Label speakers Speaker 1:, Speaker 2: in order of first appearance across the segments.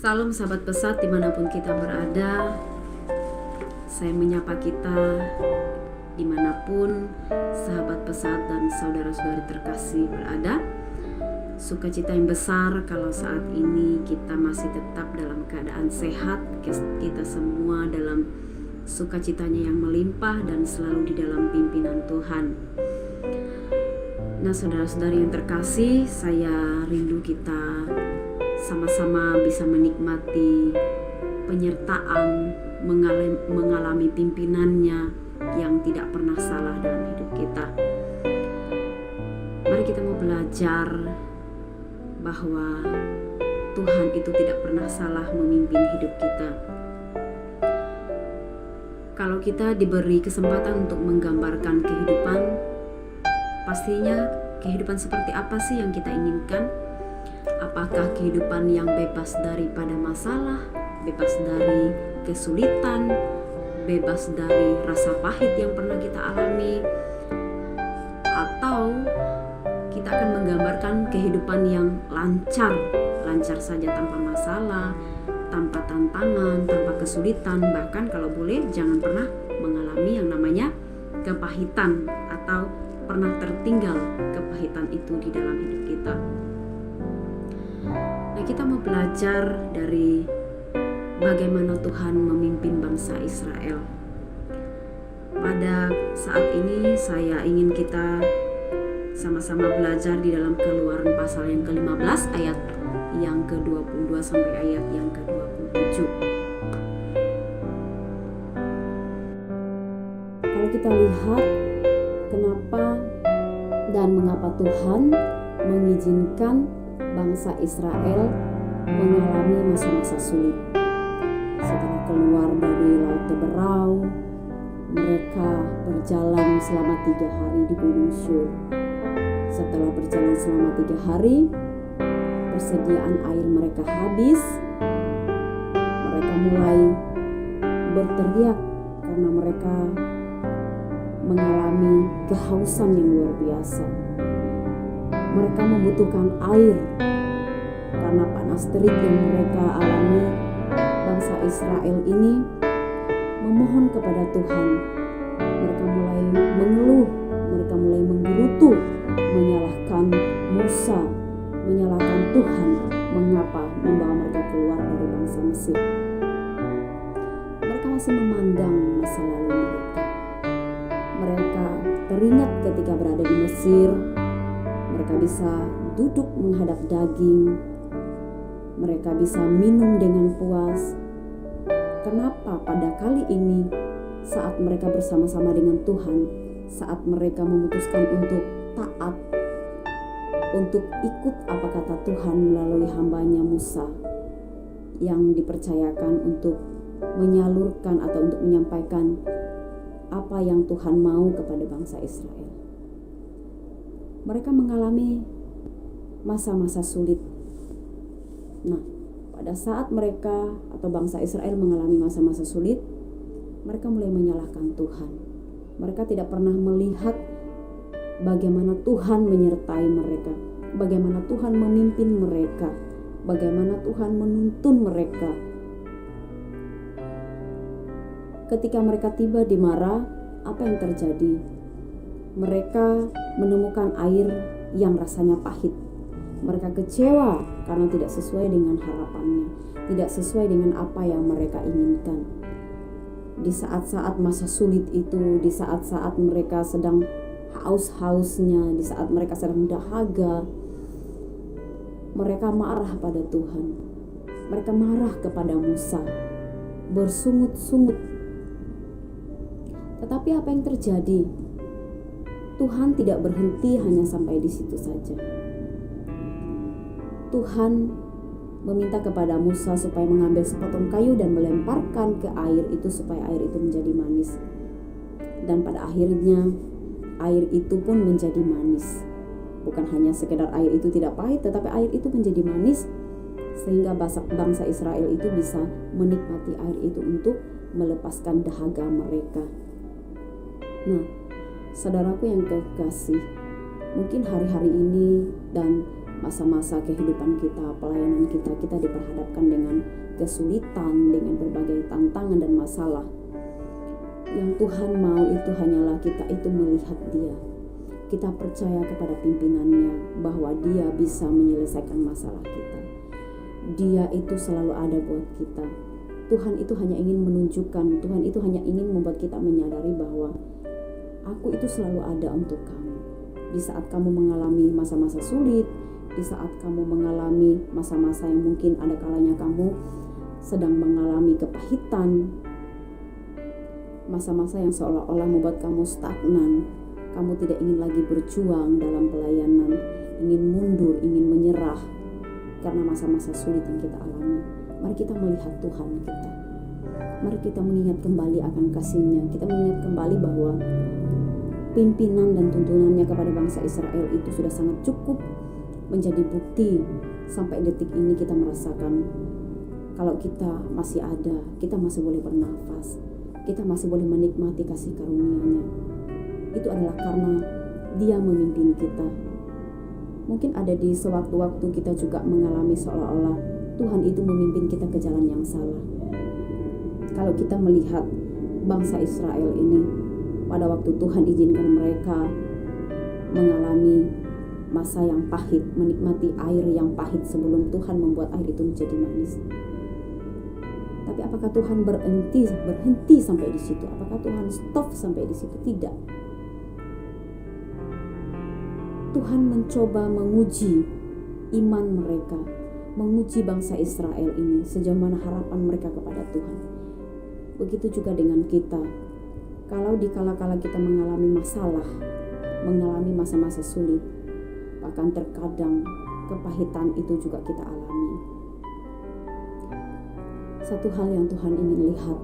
Speaker 1: Salam sahabat pesat dimanapun kita berada. Saya menyapa kita dimanapun sahabat pesat dan saudara-saudari terkasih berada. Sukacita yang besar kalau saat ini kita masih tetap dalam keadaan sehat. Kita semua dalam sukacitanya yang melimpah dan selalu di dalam pimpinan Tuhan. Nah, saudara-saudari yang terkasih, saya rindu kita sama-sama bisa menikmati penyertaan, mengalami pimpinannya yang tidak pernah salah dalam hidup kita. Mari kita mau belajar bahwa Tuhan itu tidak pernah salah memimpin hidup kita. Kalau kita diberi kesempatan untuk menggambarkan kehidupan, pastinya kehidupan seperti apa sih yang kita inginkan? Apakah kehidupan yang bebas daripada masalah, bebas dari kesulitan, bebas dari rasa pahit yang pernah kita alami? Atau kita akan menggambarkan kehidupan yang lancar saja tanpa masalah, tanpa tantangan, tanpa kesulitan, bahkan kalau boleh jangan pernah mengalami yang namanya kepahitan atau pernah tertinggal kepahitan itu di dalam hidup kita. Nah, kita mau belajar dari bagaimana Tuhan memimpin bangsa Israel. Pada saat ini saya ingin kita sama-sama belajar di dalam Keluaran pasal yang ke-15 ayat yang ke-22 sampai ayat yang ke-27. Kalau kita lihat kenapa dan mengapa Tuhan mengizinkan bangsa Israel mengalami masa-masa sulit. Setelah keluar dari Laut Teberau, mereka berjalan selama 3 hari di Gunung Syur. Setelah berjalan selama 3 hari, persediaan air mereka habis. Mereka mulai berteriak karena mereka mengalami kehausan yang luar biasa. Mereka membutuhkan air karena panas terik yang mereka alami. Bangsa Israel ini memohon kepada Tuhan. Mereka mulai mengeluh, mereka mulai menggerutu, menyalahkan Musa, menyalahkan Tuhan mengapa membawa mereka keluar dari bangsa Mesir. Mereka masih memandang masa lalu mereka. Mereka teringat ketika berada di Mesir, mereka bisa duduk menghadap daging, mereka bisa minum dengan puas. Kenapa pada kali ini saat mereka bersama-sama dengan Tuhan, saat mereka memutuskan untuk taat, untuk ikut apa kata Tuhan melalui hambanya Musa yang dipercayakan untuk menyalurkan atau untuk menyampaikan apa yang Tuhan mau kepada bangsa Israel. Mereka mengalami masa-masa sulit. Nah, pada saat mereka atau bangsa Israel mengalami masa-masa sulit, mereka mulai menyalahkan Tuhan. Mereka tidak pernah melihat bagaimana Tuhan menyertai mereka, bagaimana Tuhan memimpin mereka, bagaimana Tuhan menuntun mereka. Ketika mereka tiba di Mara, apa yang terjadi? Mereka menemukan air yang rasanya pahit. Mereka kecewa karena tidak sesuai dengan harapannya, tidak sesuai dengan apa yang mereka inginkan. Di saat-saat masa sulit itu, di saat-saat mereka sedang haus-hausnya, di saat mereka sedang dahaga, mereka marah pada Tuhan. Mereka marah kepada Musa, bersungut-sungut. Tetapi apa yang terjadi? Tuhan tidak berhenti hanya sampai di situ saja. Tuhan meminta kepada Musa supaya mengambil sepotong kayu dan melemparkan ke air itu supaya air itu menjadi manis. Dan pada akhirnya air itu pun menjadi manis. Bukan hanya sekedar air itu tidak pahit, tetapi air itu menjadi manis sehingga bangsa Israel itu bisa menikmati air itu untuk melepaskan dahaga mereka. Nah, saudaraku yang kekasih, mungkin hari-hari ini dan masa-masa kehidupan kita, pelayanan kita diperhadapkan dengan kesulitan, dengan berbagai tantangan dan masalah. Yang Tuhan mau itu hanyalah kita itu melihat Dia. Kita percaya kepada pimpinannya bahwa Dia bisa menyelesaikan masalah kita. Dia itu selalu ada buat kita. Tuhan itu hanya ingin menunjukkan, Tuhan itu hanya ingin membuat kita menyadari bahwa aku itu selalu ada untuk kamu. Di saat kamu mengalami masa-masa sulit, di saat kamu mengalami masa-masa yang mungkin ada kalanya kamu sedang mengalami kepahitan, masa-masa yang seolah-olah membuat kamu stagnan, kamu tidak ingin lagi berjuang dalam pelayanan, ingin mundur, ingin menyerah karena masa-masa sulit yang kita alami. Mari kita melihat Tuhan kita. Mari kita mengingat kembali akan kasih-Nya. Kita mengingat kembali bahwa pimpinan dan tuntunannya kepada bangsa Israel itu sudah sangat cukup menjadi bukti sampai detik ini kita merasakan kalau kita masih ada, kita masih boleh bernafas, kita masih boleh menikmati kasih karunia-Nya. Itu adalah karena Dia memimpin kita. Mungkin ada di sewaktu-waktu kita juga mengalami seolah-olah Tuhan itu memimpin kita ke jalan yang salah. Kalau kita melihat bangsa Israel ini, pada waktu Tuhan izinkan mereka mengalami masa yang pahit, menikmati air yang pahit sebelum Tuhan membuat air itu menjadi manis. Tapi apakah Tuhan berhenti sampai di situ? Apakah Tuhan stop sampai di situ? Tidak. Tuhan mencoba menguji iman mereka, menguji bangsa Israel ini sejauh mana harapan mereka kepada Tuhan. Begitu juga dengan kita. Kalau di kala-kala kita mengalami masalah, mengalami masa-masa sulit, bahkan terkadang kepahitan itu juga kita alami. Satu hal yang Tuhan ingin lihat,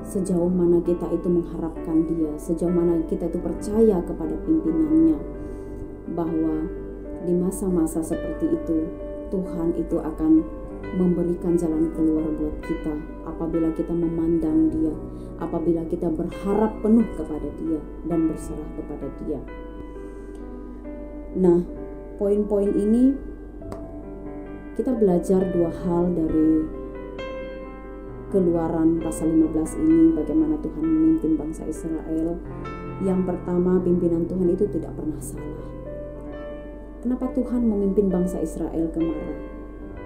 Speaker 1: sejauh mana kita itu mengharapkan Dia, sejauh mana kita itu percaya kepada pimpinannya, bahwa di masa-masa seperti itu Tuhan itu akan memberikan jalan keluar buat kita apabila kita memandang Dia, apabila kita berharap penuh kepada Dia dan berserah kepada Dia. Nah, poin-poin ini kita belajar dua hal dari Keluaran pasal 15 ini, bagaimana Tuhan memimpin bangsa Israel. Yang pertama, pimpinan Tuhan itu tidak pernah salah. Kenapa Tuhan memimpin bangsa Israel ke Mara?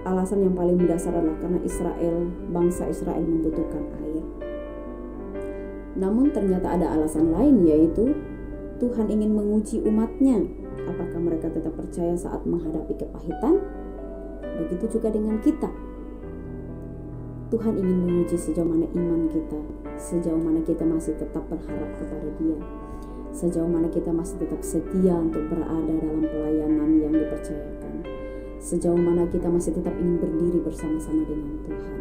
Speaker 1: Alasan yang paling mendasar adalah karena bangsa Israel membutuhkan air. Namun ternyata ada alasan lain, yaitu Tuhan ingin menguji umatnya. Apakah mereka tetap percaya saat menghadapi kepahitan? Begitu juga dengan kita. Tuhan ingin menguji sejauh mana iman kita, sejauh mana kita masih tetap berharap kepada Dia, sejauh mana kita masih tetap setia untuk berada dalam pelayanan yang dipercayakan, sejauh mana kita masih tetap ingin berdiri bersama-sama dengan Tuhan.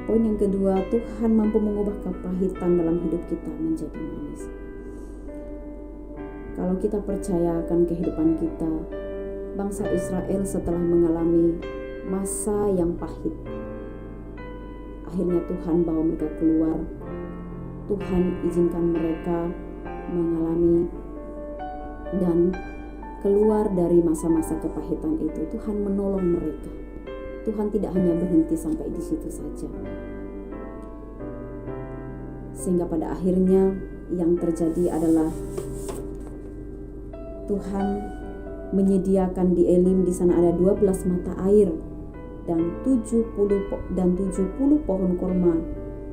Speaker 1: Poin yang kedua, Tuhan mampu mengubah kepahitan dalam hidup kita menjadi manis. Kalau kita percaya akan kehidupan kita, bangsa Israel setelah mengalami masa yang pahit, akhirnya Tuhan bawa mereka keluar. Tuhan izinkan mereka mengalami dan keluar dari masa-masa kepahitan itu. Tuhan menolong mereka. Tuhan tidak hanya berhenti sampai di situ saja. Sehingga pada akhirnya yang terjadi adalah Tuhan menyediakan di Elim, di sana ada 12 mata air dan 70 pohon kurma.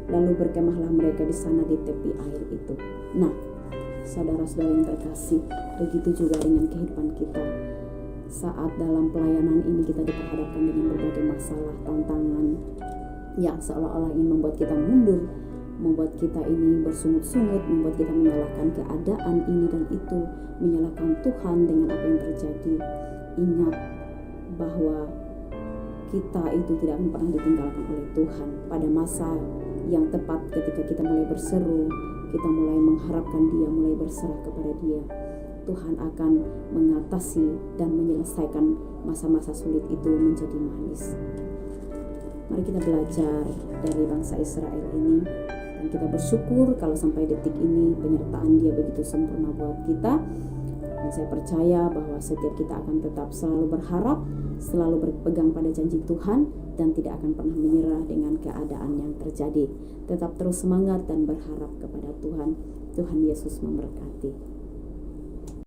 Speaker 1: Lalu berkemahlah mereka di sana di tepi air itu. Nah, saudara-saudara yang terkasih, begitu juga dengan kehidupan kita. Saat dalam pelayanan ini kita diperhadapkan dengan berbagai masalah, tantangan yang seolah-olah ingin membuat kita mundur, membuat kita ini bersungut-sungut, membuat kita menyalahkan keadaan ini dan itu, menyalahkan Tuhan dengan apa yang terjadi. Ingat bahwa kita itu tidak akan pernah ditinggalkan oleh Tuhan. Pada masa yang tepat ketika kita mulai berseru, kita mulai mengharapkan Dia, mulai berserah kepada Dia, Tuhan akan mengatasi dan menyelesaikan masa-masa sulit itu menjadi manis. Mari kita belajar dari bangsa Israel ini, dan kita bersyukur kalau sampai detik ini penyertaan Dia begitu sempurna buat kita. Dan saya percaya bahwa setiap kita akan tetap selalu berharap, selalu berpegang pada janji Tuhan, dan tidak akan pernah menyerah dengan keadaan yang terjadi. Tetap terus semangat dan berharap kepada Tuhan. Tuhan Yesus memberkati.